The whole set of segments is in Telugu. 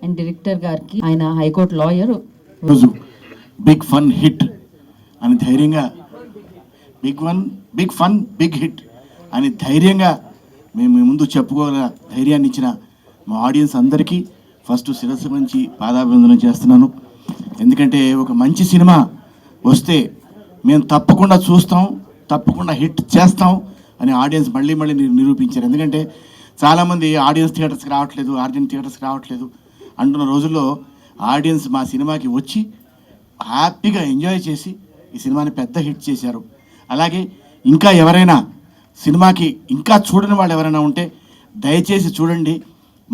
అండ్ డైరెక్టర్ గారికి, ఆయన హైకోర్టు లాయర్, రోజు బిగ్ ఫన్ హిట్ అని ధైర్యంగా, బిగ్ ఫన్ బిగ్ హిట్ అని ధైర్యంగా మేము ముందు చెప్పుకోగల ధైర్యాన్ని ఇచ్చిన మా ఆడియన్స్ అందరికీ ఫస్ట్ శిరస్సు నుంచి పాదాభివందనం చేస్తున్నాను. ఎందుకంటే ఒక మంచి సినిమా వస్తే మేము తప్పకుండా చూస్తాం, తప్పకుండా హిట్ చేస్తాం అని ఆడియన్స్ మళ్ళీ నిరూపించారు. ఎందుకంటే చాలామంది ఆడియన్స్ థియేటర్స్కి రావట్లేదు అంటున్న రోజుల్లో ఆడియన్స్ మా సినిమాకి వచ్చి హ్యాపీగా ఎంజాయ్ చేసి ఈ సినిమాని పెద్ద హిట్ చేశారు. అలాగే ఇంకా ఎవరైనా సినిమాకి ఇంకా చూడని వాళ్ళు ఎవరైనా ఉంటే దయచేసి చూడండి.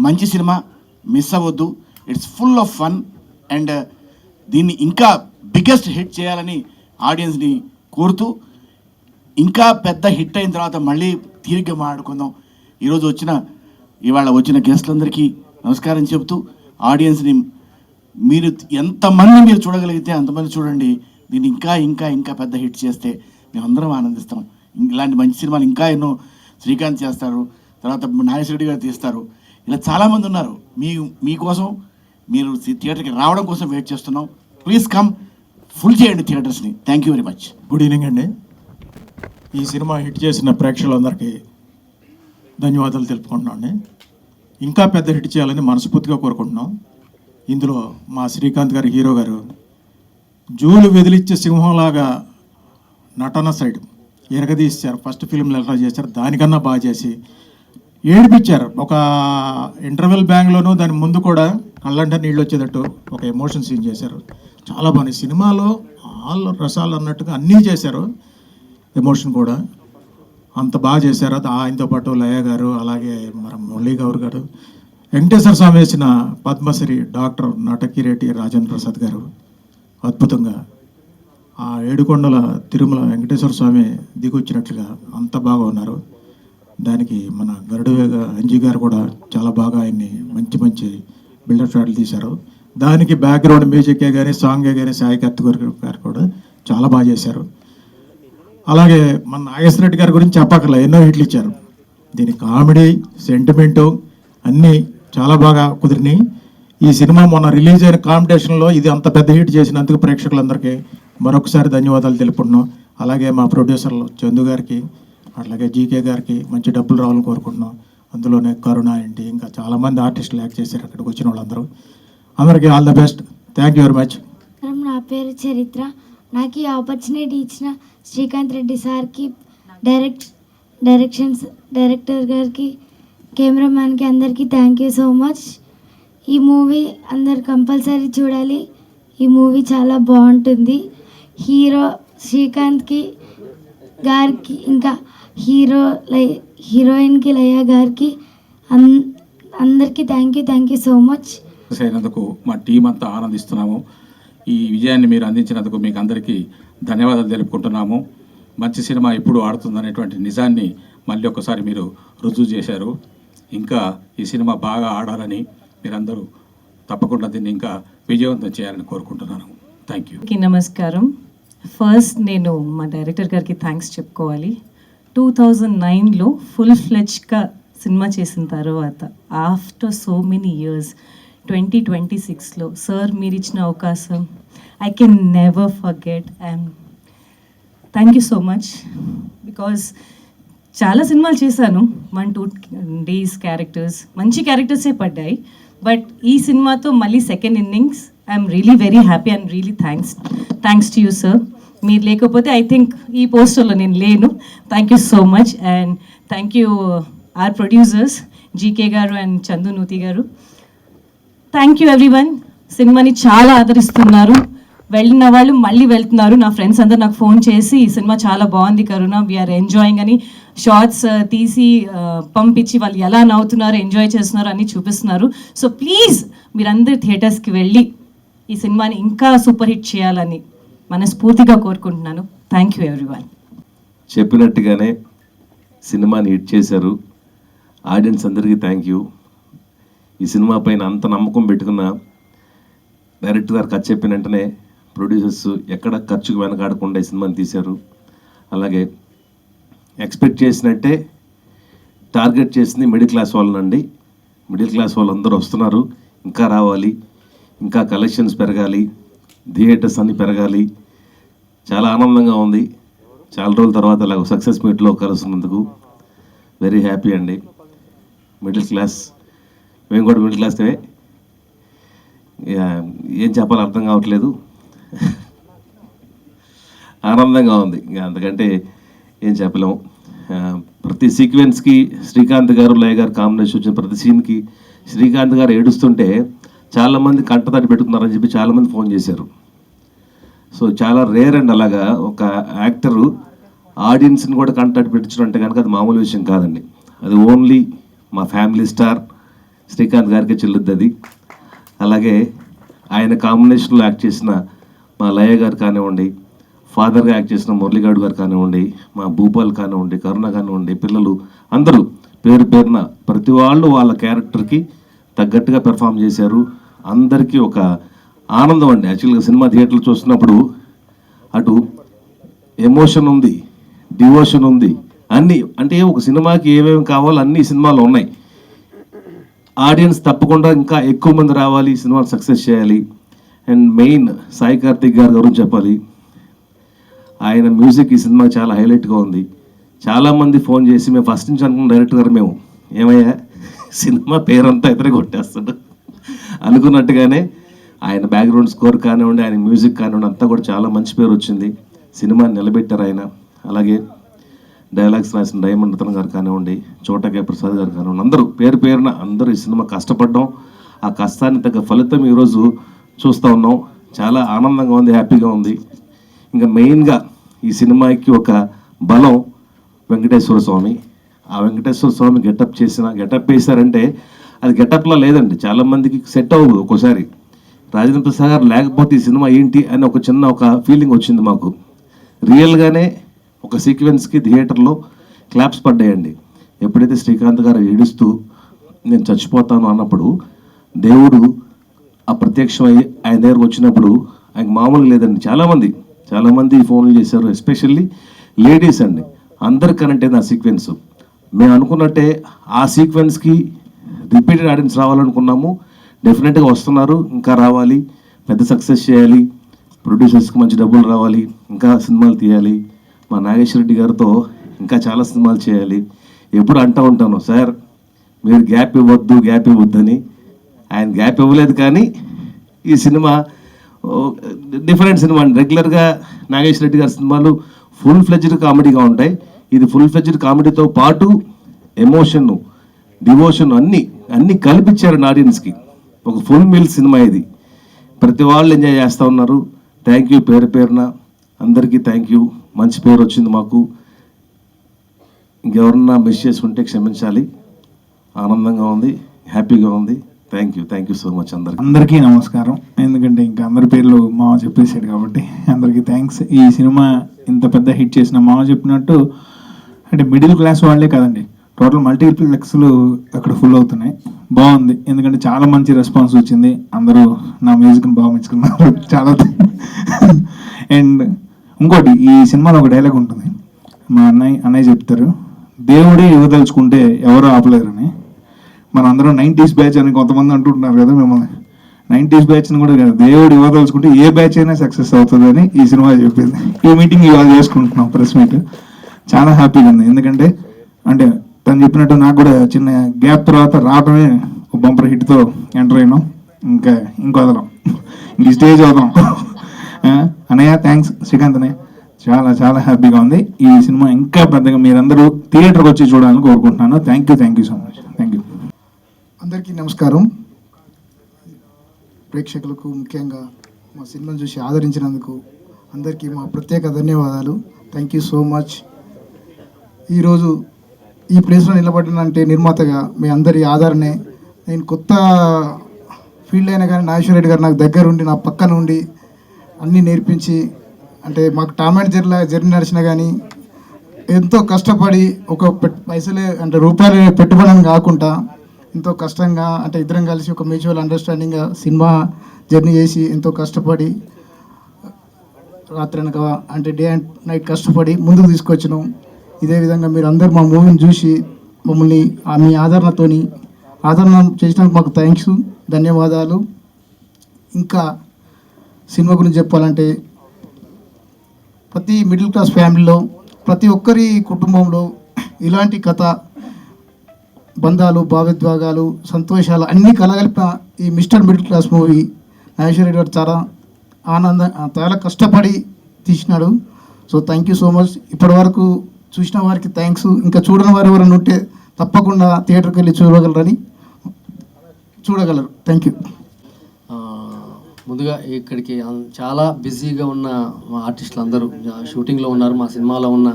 మంచి సినిమా, మిస్ అవ్వద్దు. It's full of fun and దీన్ని ఇంకా బిగ్గెస్ట్ హిట్ చేయాలని ఆడియన్స్ని కోరుతూ, ఇంకా పెద్ద హిట్ అయిన తర్వాత మళ్ళీ తీరిగ్గా మాట్లాడుకుందాం. ఇవాళ వచ్చిన గెస్ట్లందరికీ నమస్కారం చెబుతూ, ఆడియన్స్ని మీరు ఎంతమంది మీరు చూడగలిగితే అంతమంది చూడండి. దీన్ని ఇంకా పెద్ద హిట్ చేస్తే మేమందరం ఆనందిస్తాం. ఇలాంటి మంచి సినిమాలు ఇంకా ఎన్నో శ్రీకాంత్ చేస్తారు, తర్వాత నాగేశ్వరరెడ్డి గారు తీస్తారు. ఇలా చాలామంది ఉన్నారు. మీకోసం మీరు థియేటర్కి రావడం కోసం వెయిట్ చేస్తున్నాం. ప్లీజ్ కమ్, ఫుల్ చేయండి థియేటర్స్ని. Thank you very much. Good evening అండి. ఈ సినిమా హిట్ చేసిన ప్రేక్షకులందరికీ ధన్యవాదాలు తెలుపుకుంటున్నాం అండి. ఇంకా పెద్ద హిట్ చేయాలని మనస్ఫూర్తిగా కోరుకుంటున్నాం. ఇందులో మా శ్రీకాంత్ గారు, హీరో గారు, జూలు వెదిలిచ్చే సింహంలాగా నటన సైడ్ ఎరగదీశారు. ఫస్ట్ ఫిల్మ్లో ఎలా చేశారు దానికన్నా బాగా చేసి ఏడిపించారు. ఒక ఇంటర్వెల్ బ్యాంగ్లోనూ దాని ముందు కూడా కళ్ళంటే నీళ్ళు వచ్చేటట్టు ఒక ఎమోషన్ సీన్ చేశారు. చాలా బాగుంది. సినిమాలో ఆల్ రసాలు అన్నట్టుగా అన్నీ చేశారు. ఎమోషన్ కూడా అంత బాగా చేశారు. ఆయనతో పాటు లయ గారు, అలాగే మన మురళీ గౌర్ గారు, వెంకటేశ్వర స్వామి వేసిన పద్మశ్రీ డాక్టర్ నటకిరెడ్డి రాజేంద్ర ప్రసాద్ గారు అద్భుతంగా ఆ ఏడుకొండల తిరుమల వెంకటేశ్వర స్వామి దిగొచ్చినట్లుగా అంత బాగా ఉన్నారు. దానికి మన గరుడువేగ అంజీ గారు కూడా చాలా బాగా ఆయన్ని మంచి బిల్డప్ షాట్లు తీశారు. దానికి బ్యాక్గ్రౌండ్ మ్యూజికే కానీ సాంగే కానీ సాయి కార్తిక్ గారు కూడా చాలా బాగా చేశారు. అలాగే మన నాగేశ్వరరెడ్డి గారి గురించి చెప్పక్కర్లే, ఎన్నో హిట్లు ఇచ్చారు. దీని కామెడీ, సెంటిమెంటు అన్నీ చాలా బాగా కుదిరినాయి. ఈ సినిమా మొన్న రిలీజ్ అయిన కాంపిటీషన్లో ఇది అంత పెద్ద హిట్ చేసినందుకు ప్రేక్షకులందరికీ మరొకసారి ధన్యవాదాలు తెలుపుకుంటున్నాం. అలాగే మా ప్రొడ్యూసర్లు చందు గారికి, అట్లాగే జీకే గారికి మంచి డబ్బులు రావాలని కోరుకుంటున్నాం. అందులోనే కరుణ ఏంటి, ఇంకా చాలామంది ఆర్టిస్టులు యాక్ట్ చేశారు అక్కడికి వచ్చిన వాళ్ళందరూ. అందరికీ all the best. Thank you very much. నా పేరు చరిత్ర. నాకు ఈ ఆపర్చునిటీ ఇచ్చిన శ్రీకాంత్ రెడ్డి సార్కి, డైరెక్టర్ గారికి, కెమెరామ్యాన్కి అందరికీ థ్యాంక్ యూ సో మచ్. ఈ మూవీ అందరు కంపల్సరీ చూడాలి. ఈ మూవీ చాలా బాగుంటుంది. హీరో శ్రీకాంత్కి గారికి, ఇంకా హీరోయిన్కి లయ గారికి అందరికీ థ్యాంక్ యూ సో మచ్. అయినందుకు మా టీం అంతా ఆనందిస్తున్నాము. ఈ విజయాన్ని మీరు అందించినందుకు మీకు అందరికీ ధన్యవాదాలు తెలుపుకుంటున్నాము. మంచి సినిమా ఇప్పుడు ఆడుతుందనేటువంటి నిజాన్ని మళ్ళీ ఒకసారి మీరు రుజువు చేశారు. ఇంకా ఈ సినిమా బాగా ఆడాలని మీరందరూ తప్పకుండా దీన్ని ఇంకా విజయవంతం చేయాలని కోరుకుంటున్నాను. Thank you. నమస్కారం. ఫస్ట్ నేను మా డైరెక్టర్ గారికి థ్యాంక్స్ చెప్పుకోవాలి. 2009లో ఫుల్ ఫ్లెడ్జ్గా సినిమా చేసిన తర్వాత ఆఫ్టర్ సో మెనీ ఇయర్స్ 2026లో సార్ మీరు ఇచ్చిన అవకాశం I can never forget. And thank you so much. Because చాలా సినిమాలు చేశాను, 1-2 days క్యారెక్టర్స్, మంచి క్యారెక్టర్సే పడ్డాయి. బట్ ఈ సినిమాతో మళ్ళీ second innings. I'm really very happy and really thanks to you sir. మీరు లేకపోతే ఐ థింక్ ఈ పోస్టర్లో నేను లేను. Thank you so much. And thank you our producers GK గారు అండ్ చందు నూతి గారు. Thank you everyone. సినిమాని చాలా ఆదరిస్తున్నారు. వెళ్ళిన వాళ్ళు మళ్ళీ వెళ్తున్నారు. నా ఫ్రెండ్స్ అందరు నాకు ఫోన్ చేసి ఈ సినిమా చాలా బాగుంది కరుణ, వీఆర్ ఎంజాయింగ్ అని షార్ట్స్ తీసి పంపించి వాళ్ళు ఎలా నవ్వుతున్నారు, ఎంజాయ్ చేస్తున్నారు అని చూపిస్తున్నారు. సో ప్లీజ్ మీరందరూ థియేటర్స్కి వెళ్ళి ఈ సినిమాని ఇంకా సూపర్ హిట్ చేయాలని మనస్ఫూర్తిగా కోరుకుంటున్నాను. Thank you everyone. చెప్పినట్టుగానే సినిమాని హిట్ చేశారు. ఆడియన్స్ అందరికీ థ్యాంక్ యూ. ఈ సినిమా పైన అంత నమ్మకం పెట్టుకున్న డైరెక్టర్ గారు కథ చెప్పిన వెంటనే ప్రొడ్యూసర్స్ ఎక్కడ ఖర్చుకు వెనకాడకుండా ఈ సినిమాని తీశారు. అలాగే ఎక్స్పెక్ట్ చేసినట్టే టార్గెట్ చేసింది మిడిల్ క్లాస్ వాళ్ళనండి. మిడిల్ క్లాస్ వాళ్ళందరూ వస్తున్నారు, ఇంకా రావాలి, ఇంకా కలెక్షన్స్ పెరగాలి, థియేటర్స్ అన్నీ పెరగాలి. చాలా ఆనందంగా ఉంది చాలా రోజుల తర్వాత అలా సక్సెస్ మీట్లో కలుస్తున్నందుకు. వెరీ హ్యాపీ అండి. మిడిల్ క్లాస్, మేము కూడా మిడిల్ క్లాస్వే. ఏం చెప్పాలో అర్థం కావట్లేదు. ఆనందంగా ఉంది, ఇంకా అంతకంటే ఏం చెప్పలేము. ప్రతి సీక్వెన్స్కి శ్రీకాంత్ గారు లయ గారు కాంబినేషన్ వచ్చిన ప్రతి సీన్కి శ్రీకాంత్ గారు ఏడుస్తుంటే చాలామంది కంటతడి పెట్టుకున్నారని చెప్పి చాలామంది ఫోన్ చేశారు. సో చాలా రేర్ అండి అలాగా ఒక యాక్టరు ఆడియన్స్ని కూడా కంటతడి పెట్టించడం అంటే కనుక అది మామూలు విషయం కాదండి. అది ఓన్లీ మా ఫ్యామిలీ స్టార్ శ్రీకాంత్ గారికి చెల్లుద్ది అది. అలాగే ఆయన కాంబినేషన్లో యాక్ట్ చేసిన మా లయ గారు కానివ్వండి, ఫాదర్గా యాక్ట్ చేసిన మురళీగౌడ్ గారు కానివ్వండి, మా భూపాల్ కానివ్వండి, కరుణ కానివ్వండి, పిల్లలు అందరూ పేరు పేరున ప్రతి వాళ్ళు వాళ్ళ క్యారెక్టర్కి తగ్గట్టుగా పెర్ఫామ్ చేశారు. అందరికీ ఒక ఆనందం అండి. యాక్చువల్గా సినిమా థియేటర్లు చూస్తున్నప్పుడు అటు ఎమోషన్ ఉంది, డివోషన్ ఉంది, అన్నీ అంటే ఒక సినిమాకి ఏమేమి కావాలో అన్ని సినిమాలో ఉన్నాయి. ఆడియన్స్ తప్పకుండా ఇంకా ఎక్కువ మంది రావాలి, సినిమా సక్సెస్ చేయాలి. అండ్ మెయిన్ సాయి కార్తిక్ గారి గురించి చెప్పాలి. ఆయన మ్యూజిక్ ఈ సినిమా చాలా హైలైట్గా ఉంది. చాలామంది ఫోన్ చేసి మేము ఫస్ట్ నుంచి అనుకున్న డైరెక్టర్ గారు మేము ఏమయ్యా సినిమా పేరంతా ఇతరే కొట్టేస్తాడు అనుకున్నట్టుగానే ఆయన బ్యాక్గ్రౌండ్ స్కోర్ కానివ్వండి, ఆయన మ్యూజిక్ కానివ్వండి అంతా కూడా చాలా మంచి పేరు వచ్చింది. సినిమాని నిలబెట్టారు ఆయన. అలాగే డైలాగ్స్ రాసిన డైమండ్ రతన్ గారు కానివ్వండి, చోటకే ప్రసాద్ గారు కానివ్వండి, అందరూ పేరు పేరున అందరూ ఈ సినిమా కష్టపడ్డాం. ఆ కష్టాన్ని తగ్గ ఫలితం ఈరోజు చూస్తూ ఉన్నాం. చాలా ఆనందంగా ఉంది, హ్యాపీగా ఉంది. ఇంకా మెయిన్గా ఈ సినిమాకి ఒక బలం వెంకటేశ్వర స్వామి. ఆ వెంకటేశ్వర స్వామి గెటప్ వేశారంటే అది గెటప్లా లేదండి, చాలామందికి సెట్ అవ్వదు. ఒక్కోసారి రాజేంద్ర ప్రసాద్ గారు లేకపోతే ఈ సినిమా ఏంటి అని ఒక ఫీలింగ్ వచ్చింది మాకు. రియల్గానే ఒక సీక్వెన్స్కి థియేటర్లో క్లాప్స్ పడ్డాయండి. ఎప్పుడైతే శ్రీకాంత్ గారు ఏడుస్తూ నేను చచ్చిపోతాను అన్నప్పుడు దేవుడు అప్రత్యక్షమై ఆయన దగ్గరకు వచ్చినప్పుడు ఆయనకు మామూలుగా లేదండి. చాలామంది ఫోన్లు చేశారు, ఎస్పెషల్లీ లేడీస్ అండి. అందరు కనెక్ట్ అయింది ఆ సీక్వెన్స్. మేము అనుకున్నట్టే ఆ సీక్వెన్స్కి రిపీటెడ్ ఆడియన్స్ రావాలనుకున్నాము. డెఫినెట్గా వస్తున్నారు, ఇంకా రావాలి, పెద్ద సక్సెస్ చేయాలి, ప్రొడ్యూసర్స్కి మంచి డబ్బులు రావాలి, ఇంకా సినిమాలు తీయాలి, మా నాగేశ్వర రెడ్డి గారితో ఇంకా చాలా సినిమాలు చేయాలి. ఎప్పుడు అంటూ ఉంటాను, సార్ మీరు గ్యాప్ ఇవ్వద్దని. ఆయన గ్యాప్ ఇవ్వలేదు, కానీ ఈ సినిమా డిఫరెంట్ సినిమా అండి. రెగ్యులర్గా నాగేశ్వర రెడ్డి గారి సినిమాలు ఫుల్ ఫ్లెడ్జ్డ్ కామెడీగా ఉంటాయి. ఇది ఫుల్ ఫ్లెడ్జ్డ్ కామెడీతో పాటు ఎమోషన్, డివోషన్ అన్నీ కల్పించారు ఆడియన్స్కి. ఒక ఫుల్ మీల్ సినిమా ఇది. ప్రతి వాళ్ళు ఎంజాయ్ చేస్తూ ఉన్నారు. థ్యాంక్ యూ పేరు పేరున అందరికీ థ్యాంక్ యూ. మంచి పేరు వచ్చింది మాకు. ఇంకెవరన్నా మిస్ చేసుకుంటే క్షమించాలి. ఆనందంగా ఉంది, హ్యాపీగా ఉంది. థ్యాంక్ యూ సో మచ్ అందరికీ నమస్కారం. ఎందుకంటే ఇంకా అందరి పేర్లు మావ చెప్పేశాడు కాబట్టి అందరికీ థ్యాంక్స్. ఈ సినిమా ఇంత పెద్ద హిట్ చేసిన మావ చెప్పినట్టు అంటే మిడిల్ క్లాస్ వాళ్ళే కదండి, టోటల్ మల్టీప్లెక్స్లు అక్కడ ఫుల్ అవుతున్నాయి. బాగుంది, ఎందుకంటే చాలా మంచి రెస్పాన్స్ వచ్చింది. అందరూ నా మ్యూజిక్ని బాగా మెచ్చుకున్నారు చాలా. అండ్ ఇంకోటి, ఈ సినిమాలో ఒక డైలాగ్ ఉంటుంది, మా అన్నయ్య చెప్తారు, దేవుడే ఇవ్వదలుచుకుంటే ఎవరు ఆపలేరని. మన అందరం 90s బ్యాచ్ అని కొంతమంది అంటుంటున్నారు కదా మిమ్మల్ని. 90s బ్యాచ్ని కూడా కాదు, దేవుడు ఇవ్వదలుచుకుంటే ఏ బ్యాచ్ అయినా సక్సెస్ అవుతుందని ఈ సినిమా చెప్పింది. ఈ మీటింగ్ ఇవాళ చేసుకుంటున్నాం, ప్రెస్ మీట్. చాలా హ్యాపీగా ఉంది, ఎందుకంటే అంటే తను చెప్పినట్టు నాకు కూడా చిన్న గ్యాప్ తర్వాత రావడమే ఒక బంపర్ హిట్తో ఎంటర్ అయినాం. ఇంకా వదలం, ఈ స్టేజ్ వదలం. అన్నయ్య థ్యాంక్స్, శ్రీకాంత్ అన్నయ్య. చాలా చాలా హ్యాపీగా ఉంది. ఈ సినిమా ఇంకా పెద్దగా మీరందరూ థియేటర్కి వచ్చి చూడాలని కోరుకుంటున్నాను. Thank you so much. Thank you. అందరికీ నమస్కారం. ప్రేక్షకులకు ముఖ్యంగా మా సినిమాను చూసి ఆదరించినందుకు అందరికీ మా ప్రత్యేక ధన్యవాదాలు. Thank you so much. ఈరోజు ఈ ప్లేస్లో నిలబడినంటే నిర్మాతగా మీ అందరి ఆదరణే. నేను కొత్త ఫీల్డ్ అయినా కానీ నాగేశ్వర రెడ్డి గారు నాకు దగ్గరుండి నా పక్కన ఉండి అన్నీ నేర్పించి, అంటే మాకు టామ్ అండ్ జర్నీ నడిచినా కానీ ఎంతో కష్టపడి ఒక పైసలే అంటే రూపాయలు పెట్టుబడి కాకుండా ఎంతో కష్టంగా, అంటే ఇద్దరం కలిసి ఒక మ్యూచువల్ అండర్స్టాండింగ్గా సినిమా జర్నీ చేసి ఎంతో కష్టపడి రాత్రి అనక అంటే డే అండ్ నైట్ కష్టపడి ముందుకు తీసుకొచ్చినాం. ఇదే విధంగా మీరు అందరు మా మూవీని చూసి మమ్మల్ని మీ ఆదరణ చేసినందుకు మాకు థ్యాంక్స్, ధన్యవాదాలు. ఇంకా సినిమా గురించి చెప్పాలంటే ప్రతి మిడిల్ క్లాస్ ఫ్యామిలీలో ప్రతి ఒక్కరి కుటుంబంలో ఇలాంటి కథ, బంధాలు, భావోద్వేగాలు, సంతోషాలు అన్నీ కలగలిపిన ఈ mister middle class movie Nageswara Reddy గారు చాలా కష్టపడి తీసినాడు. So thank you so much. ఇప్పటి వరకు చూసిన వారికి థ్యాంక్స్. ఇంకా చూడని వారు ఎవరైనా ఉంటే తప్పకుండా థియేటర్కి వెళ్ళి చూడగలరు. Thank you. ముందుగా ఇక్కడికి చాలా బిజీగా ఉన్న మా ఆర్టిస్టులు అందరూ షూటింగ్లో ఉన్నారు. మా సినిమాలో ఉన్న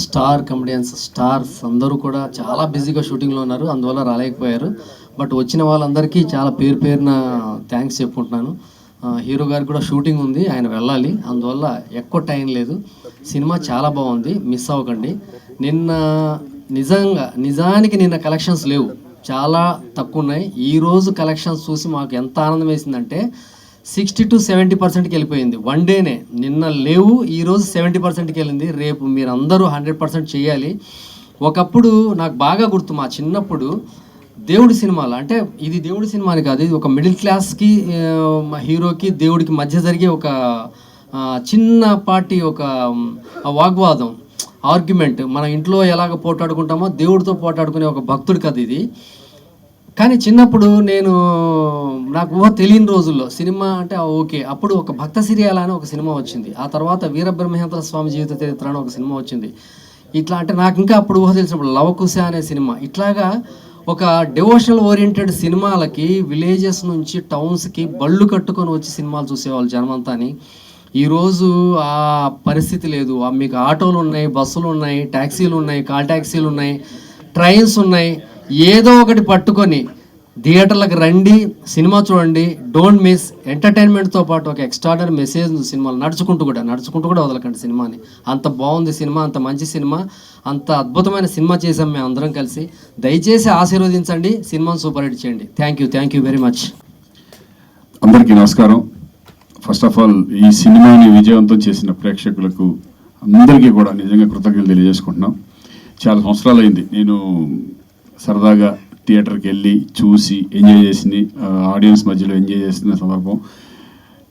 స్టార్ కమెడియన్స్, స్టార్స్ అందరూ కూడా చాలా బిజీగా షూటింగ్లో ఉన్నారు, అందువల్ల రాలేకపోయారు. బట్ వచ్చిన వాళ్ళందరికీ చాలా పేరున థ్యాంక్స్ చెప్పుకుంటున్నాను. హీరో గారికి కూడా షూటింగ్ ఉంది, ఆయన వెళ్ళాలి, అందువల్ల ఎక్కువ టైం లేదు. సినిమా చాలా బాగుంది, మిస్ అవ్వకండి. నిజానికి నిన్న కలెక్షన్స్ లేవు, చాలా తక్కువ ఉన్నాయి. ఈరోజు కలెక్షన్స్ చూసి మాకు ఎంత ఆనందం వేసిందంటే 60 to 70%కి వెళ్ళిపోయింది. వన్ డేనే. నిన్న లేవు, ఈరోజు 70%కి వెళ్ళింది. రేపు మీరు అందరూ 100% చేయాలి. ఒకప్పుడు నాకు బాగా గుర్తు, మా చిన్నప్పుడు దేవుడి సినిమాలు, అంటే ఇది దేవుడి సినిమా అని కాదు, ఇది ఒక మిడిల్ క్లాస్కి హీరోకి దేవుడికి మధ్య జరిగే ఒక చిన్నపాటి ఒక వాగ్వాదం, ఆర్గ్యుమెంట్. మన ఇంట్లో ఎలాగ పోటాడుకుంటామో దేవుడితో పోటాడుకునే ఒక భక్తుడి కథ ఇది. కానీ చిన్నప్పుడు నాకు ఊహ తెలియని రోజుల్లో సినిమా అంటే ఓకే, అప్పుడు ఒక భక్త సిరియాల అని ఒక సినిమా వచ్చింది. ఆ తర్వాత వీరబ్రహ్మేంద్ర స్వామి జీవిత చరిత్ర అని ఒక సినిమా వచ్చింది. ఇట్లా అంటే నాకు ఇంకా అప్పుడు ఊహ తెలిసినప్పుడు లవకుశ అనే సినిమా. ఇట్లాగా ఒక డివోషనల్ ఓరియంటెడ్ సినిమాలకి విలేజెస్ నుంచి టౌన్స్కి బళ్ళు కట్టుకొని వచ్చి సినిమాలు చూసేవాళ్ళు జనమంతాని. ఈరోజు ఆ పరిస్థితి లేదు. మీకు ఆటోలు ఉన్నాయి, బస్సులు ఉన్నాయి, ట్యాక్సీలు ఉన్నాయి, కాల్ ట్యాక్సీలు ఉన్నాయి, ట్రైన్స్ ఉన్నాయి. ఏదో ఒకటి పట్టుకొని థియేటర్లకు రండి, సినిమా చూడండి, డోంట్ మిస్. ఎంటర్టైన్మెంట్తో పాటు ఒక ఎక్స్ట్రాడనరీ మెసేజ్ సినిమాలు నడుచుకుంటూ కూడా వదలకండి సినిమాని. అంత బాగుంది సినిమా, అంత మంచి సినిమా, అంత అద్భుతమైన సినిమా చేసాం మేము అందరం కలిసి. దయచేసి ఆశీర్వదించండి, సినిమాను సూపర్ హిట్ చేయండి. Thank you very much. అందరికీ నమస్కారం. ఫస్ట్ ఆఫ్ ఆల్ ఈ సినిమాని విజయవంతం చేసిన ప్రేక్షకులకు అందరికీ కూడా నిజంగా కృతజ్ఞతలు తెలియజేసుకుంటున్నాం. చాలా సంవత్సరాలు అయింది నేను సరదాగా థియేటర్కి వెళ్ళి చూసి ఎంజాయ్ చేసింది, ఆడియన్స్ మధ్యలో ఎంజాయ్ చేసిన సందర్భం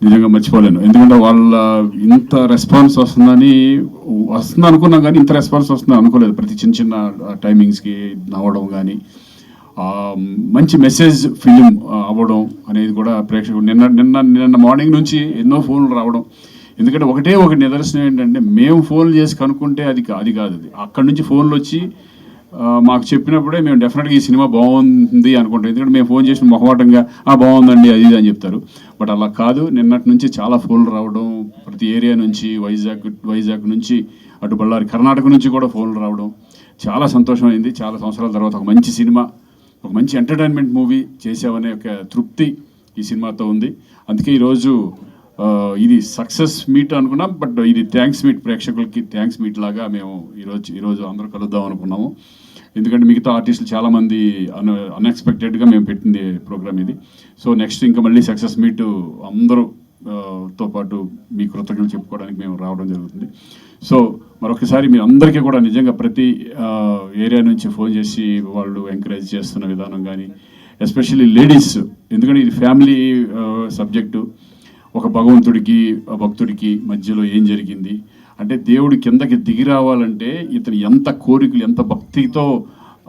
నిజంగా మర్చిపోలేను. ఎందుకంటే వాళ్ళ ఇంత రెస్పాన్స్ వస్తుంది అనుకున్నాం, కానీ ఇంత రెస్పాన్స్ వస్తుందని అనుకోలేదు. ప్రతి చిన్న టైమింగ్స్కి నవ్వడం కానీ, మంచి మెసేజ్ ఫిలిం అవ్వడం అనేది కూడా ప్రేక్షకులు నిన్న మార్నింగ్ నుంచి ఎన్నో ఫోన్లు రావడం. ఎందుకంటే ఒకటి నిదర్శనం ఏంటంటే, మేము ఫోన్లు చేసి కనుక్కుంటే అది కాదు, అక్కడి నుంచి ఫోన్లు వచ్చి మాకు చెప్పినప్పుడే మేము డెఫినెట్గా ఈ సినిమా బాగుంది అనుకుంటాం. ఎందుకంటే మేము ఫోన్ చేసిన మొహమాటంగా బాగుందండి అది ఇది అని చెప్తారు. బట్ అలా కాదు, నిన్నటి నుంచి చాలా ఫోన్లు రావడం, ప్రతి ఏరియా నుంచి, వైజాగ్ నుంచి అటు బళ్ళారి, కర్ణాటక నుంచి కూడా ఫోన్లు రావడం చాలా సంతోషమైంది. చాలా సంవత్సరాల తర్వాత ఒక మంచి సినిమా, ఒక మంచి ఎంటర్టైన్మెంట్ మూవీ చేసామనే ఒక తృప్తి ఈ సినిమాతో ఉంది. అందుకే ఈరోజు ఇది సక్సెస్ మీట్ అనుకున్నాం, బట్ ఇది థ్యాంక్స్ మీట్, ప్రేక్షకులకి థ్యాంక్స్ మీట్ లాగా మేము ఈరోజు అందరూ కలుద్దాం అనుకున్నాము. ఎందుకంటే మిగతా ఆర్టిస్టులు చాలామంది అన్ఎక్స్పెక్టెడ్గా మేము పెట్టింది ప్రోగ్రామ్ ఇది. సో నెక్స్ట్ ఇంకా మళ్ళీ సక్సెస్ మీట్ అందరూ తో పాటు మీ కృతజ్ఞతలు చెప్పుకోవడానికి మేము రావడం జరుగుతుంది. సో మరొకసారి మీ అందరికీ కూడా నిజంగా ప్రతి ఏరియా నుంచి ఫోన్ చేసి వాళ్ళు ఎంకరేజ్ చేస్తున్న విధానం కానీ, ఎస్పెషల్లీ లేడీస్, ఎందుకంటే ఇది ఫ్యామిలీ సబ్జెక్టు. ఒక భగవంతుడికి భక్తుడికి మధ్యలో ఏం జరిగింది అంటే, దేవుడి కిందకి దిగి రావాలంటే ఇతను ఎంత కోరికలు, ఎంత భక్తితో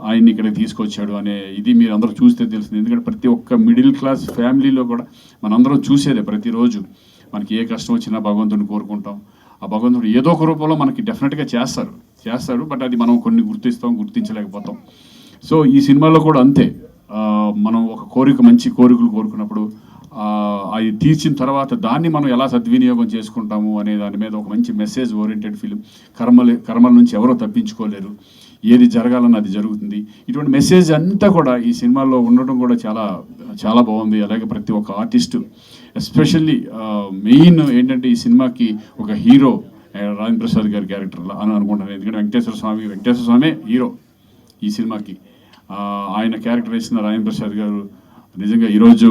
ఆయన్ని ఇక్కడికి తీసుకొచ్చాడు అనే ఇది మీరు అందరూ చూస్తే తెలుస్తుంది. ఎందుకంటే ప్రతి ఒక్క మిడిల్ క్లాస్ ఫ్యామిలీలో కూడా మనందరం చూసేదే, ప్రతిరోజు మనకి ఏ కష్టం వచ్చినా భగవంతుడిని కోరుకుంటాం. ఆ భగవంతుడు ఏదో ఒక రూపంలో మనకి డెఫినెట్గా చేస్తారు, బట్ అది మనం కొన్ని గుర్తించలేకపోతాం. సో ఈ సినిమాలో కూడా అంతే. మనం ఒక మంచి కోరికలు కోరుకున్నప్పుడు అది తీర్చిన తర్వాత దాన్ని మనం ఎలా సద్వినియోగం చేసుకుంటాము అనే దాని మీద ఒక మంచి మెసేజ్ ఓరియంటెడ్ ఫిలిం. కర్మల నుంచి ఎవరో తప్పించుకోలేరు, ఏది జరగాలన్న అది జరుగుతుంది. ఇటువంటి మెసేజ్ అంతా కూడా ఈ సినిమాలో ఉండడం కూడా చాలా చాలా బాగుంది. అలాగే ప్రతి ఒక్క ఆర్టిస్టు, ఎస్పెషల్లీ మెయిన్ ఏంటంటే ఈ సినిమాకి ఒక హీరో రాజేంద్ర ప్రసాద్ గారి క్యారెక్టర్ అని అనుకుంటున్నాను. ఎందుకంటే వెంకటేశ్వర స్వామి హీరో ఈ సినిమాకి. ఆయన క్యారెక్టర్ వేసిన రాజేంద్ర ప్రసాద్ గారు నిజంగా ఈరోజు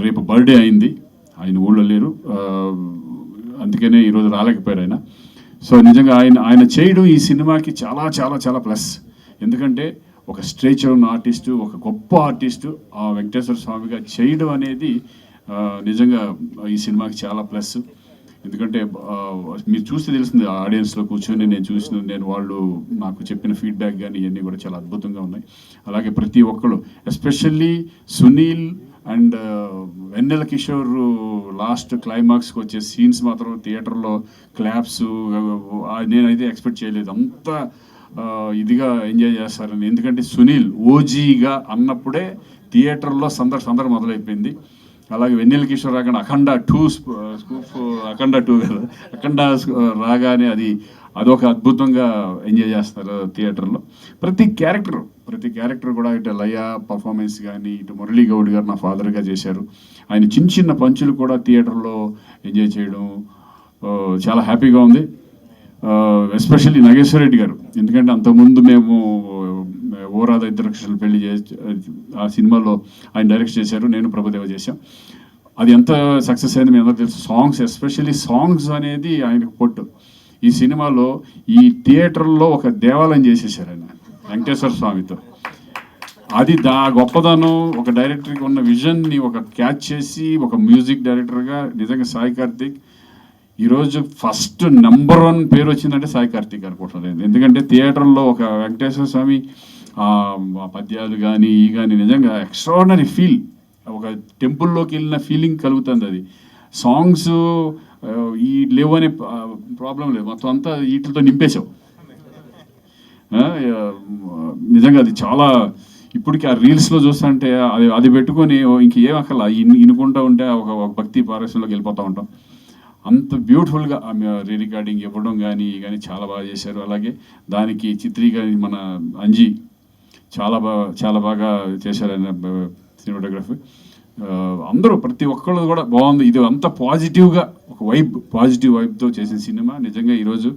రేపు బర్త్డే అయింది, ఆయన ఊళ్ళో లేరు. అందుకనే ఈరోజు రాలేకపోయారు ఆయన. సో నిజంగా ఆయన చేయడం ఈ సినిమాకి చాలా చాలా చాలా ప్లస్. ఎందుకంటే ఒక స్ట్రేచర్ ఉన్న ఆర్టిస్టు, ఒక గొప్ప ఆర్టిస్టు ఆ వెంకటేశ్వర స్వామిగా చేయడం అనేది నిజంగా ఈ సినిమాకి చాలా ప్లస్. ఎందుకంటే మీరు చూస్తే తెలుస్తుంది, ఆడియన్స్లో కూర్చొని నేను వాళ్ళు నాకు చెప్పిన ఫీడ్బ్యాక్ కానీ ఇవన్నీ కూడా చాలా అద్భుతంగా ఉన్నాయి. అలాగే ప్రతి ఒక్కరు, especially Sunil and Vennela Kishore last క్లైమాక్స్కి వచ్చే సీన్స్ మాత్రం థియేటర్లో క్లాప్స్ నేనైతే ఎక్స్పెక్ట్ చేయలేదు, అంత ఇదిగా ఎంజాయ్ చేస్తారని. ఎందుకంటే సునీల్ ఓజీగా అన్నప్పుడే థియేటర్లో సందడి మొదలైపోయింది. అలాగే వెన్నెల కిషోర్ రాగానే అఖండ 2 స్కూప్, అఖండ 2 కదా, అఖండ రాగానే అదొక అద్భుతంగా ఎంజాయ్ చేస్తున్నారు థియేటర్లో. ప్రతి క్యారెక్టర్ కూడా ఇటు లయ పర్ఫార్మెన్స్ కానీ, ఇటు మురళీ గౌడ్ గారు నా ఫాదర్గా చేశారు. ఆయన చిన్న పంచులు కూడా థియేటర్లో ఎంజాయ్ చేయడం చాలా హ్యాపీగా ఉంది. ఎస్పెషల్లీ నాగేశ్వర రెడ్డి గారు, ఎందుకంటే అంతకుముందు మేము ఓ రాధా ఇద్దరు లక్షలు పెళ్లి ఆ సినిమాలో ఆయన డైరెక్ట్ చేశారు, నేను ప్రభుదేవ చేశాం. అది ఎంత సక్సెస్ అయింది మీ అందరూ తెలుసు. సాంగ్స్, ఎస్పెషల్లీ సాంగ్స్ అనేది ఆయనకు పొట్టు. ఈ సినిమాలో ఈ థియేటర్లో ఒక దేవాలయం చేసేసారు ఆయన వెంకటేశ్వర స్వామితో. అది గొప్పదనం. ఒక డైరెక్టర్కి ఉన్న విజన్ని ఒక క్యాచ్ చేసి, ఒక మ్యూజిక్ డైరెక్టర్గా నిజంగా సాయి కార్తిక్ ఈరోజు ఫస్ట్ నెంబర్ 1 పేరు వచ్చిందంటే సాయి కార్తిక్ అనుకుంటున్నాను. ఎందుకంటే థియేటర్లో ఒక వెంకటేశ్వర స్వామి పద్యాలు కానీ నిజంగా ఎక్స్ట్రాడినరీ ఫీల్, ఒక టెంపుల్లోకి వెళ్ళిన ఫీలింగ్ కలుగుతుంది. అది సాంగ్స్ ఈ లేవు అనే ప్రాబ్లం లేదు, మొత్తం అంతా వీటితో నింపేశావు. నిజంగా అది చాలా, ఇప్పటికి ఆ రీల్స్లో చూస్తుంటే అది పెట్టుకొని ఇంకేం అక్కర్లా ఇనుకుంటూ ఉంటే ఒక భక్తి పారస్యంలోకి వెళ్ళిపోతూ ఉంటాం. అంత బ్యూటిఫుల్గా రీ రికార్డింగ్ ఇవ్వడం కానీ చాలా బాగా చేశారు. అలాగే దానికి చిత్రీకరణ మన అంజీ చాలా బాగా చేశారు ఆయన సినిమాటోగ్రఫీ. అందరూ ప్రతి ఒక్కళ్ళు కూడా బాగుంది. ఇది అంత పాజిటివ్గా ఒక పాజిటివ్ వైబ్తో చేసిన సినిమా. నిజంగా ఈరోజు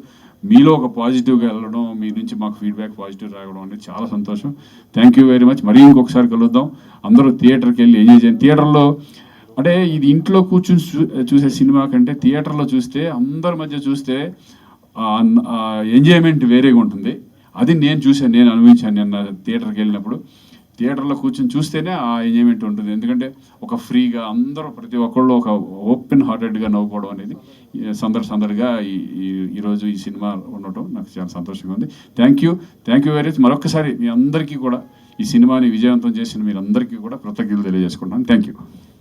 మీలో ఒక పాజిటివ్గా వెళ్ళడం, మీ నుంచి మాకు ఫీడ్బ్యాక్ పాజిటివ్ రావడం అనేది చాలా సంతోషం. Thank you very much. మరీ ఇంకొకసారి కలుద్దాం. అందరూ థియేటర్కి వెళ్ళి ఎంజాయ్ చేయండి. థియేటర్లో అంటే ఇది ఇంట్లో కూర్చుని చూసే సినిమా కంటే థియేటర్లో చూస్తే, అందరి మధ్య చూస్తే ఎంజాయ్మెంట్ వేరేగా ఉంటుంది. అది నేను అనుభవించాను. నేను థియేటర్కి వెళ్ళినప్పుడు థియేటర్లో కూర్చొని చూస్తేనే ఆ ఎంజాయ్మెంట్ ఉంటుంది. ఎందుకంటే ఒక ఫ్రీగా అందరూ ప్రతి ఒక్కళ్ళు ఒక ఓపెన్ హార్టెడ్గా నవ్వుకోవడం అనేది సందడిగా ఈరోజు ఈ సినిమా ఉండటం నాకు చాలా సంతోషంగా ఉంది. Thank you very much. మరొకసారి మీ అందరికీ కూడా ఈ సినిమాని విజయవంతం చేసిన మీరందరికీ కూడా కృతజ్ఞతలు తెలియజేసుకుంటాను. Thank you.